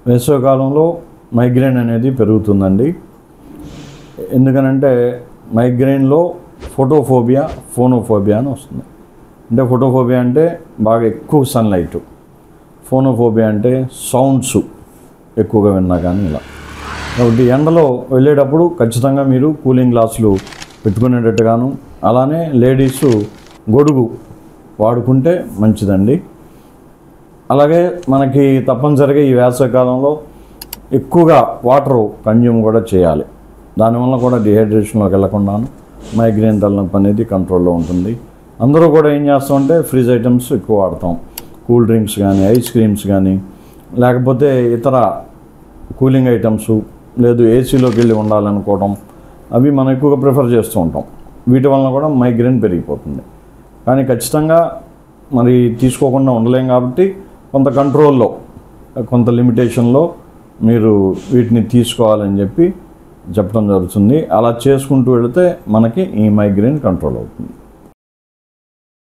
వేసవికాలంలో మైగ్రేన్ అనేది పెరుగుతుందండి. ఎందుకనంటే మైగ్రేన్లో ఫోటోఫోబియా, ఫోనోఫోబియా అని వస్తుంది. అంటే ఫోటోఫోబియా అంటే బాగా ఎక్కువ సన్లైట్, ఫోనోఫోబియా అంటే సౌండ్స్ ఎక్కువగా విన్నా కానీ ఇలా. కాబట్టి ఎండలో వెళ్ళేటప్పుడు ఖచ్చితంగా మీరు కూలింగ్ గ్లాసులు పెట్టుకునేటట్టుగాను, అలానే లేడీస్ గొడుగు వాడుకుంటే మంచిదండి. అలాగే మనకి తప్పనిసరిగా ఈ వేసవికాలంలో ఎక్కువగా వాటర్ కన్జ్యూమ్ కూడా చేయాలి. దానివల్ల కూడా డిహైడ్రేషన్లోకి వెళ్ళకుండాను మైగ్రేన్ తలనొప్పి అనేది కంట్రోల్లో ఉంటుంది. అందరూ కూడా ఏం చేస్తామంటే ఫ్రిడ్జ్ ఐటమ్స్ ఎక్కువ వాడతాం. కూల్ డ్రింక్స్ కానీ, ఐస్ క్రీమ్స్ కానీ, లేకపోతే ఇతర కూలింగ్ ఐటమ్స్, లేదు ఏసీలోకి వెళ్ళి ఉండాలనుకోవడం, అవి మనం ఎక్కువగా ప్రిఫర్ చేస్తూ ఉంటాం. వీటి వలన కూడా మైగ్రేన్ పెరిగిపోతుంది. కానీ ఖచ్చితంగా మరి తీసుకోకుండా ఉండలేం కాబట్టి కొంత కంట్రోల్లో, కొంత లిమిటేషన్లో మీరు వీటిని తీసుకోవాలని చెప్పడం జరుగుతుంది. అలా చేసుకుంటూ వెళితే మనకి ఈ మైగ్రేన్ కంట్రోల్ అవుతుంది.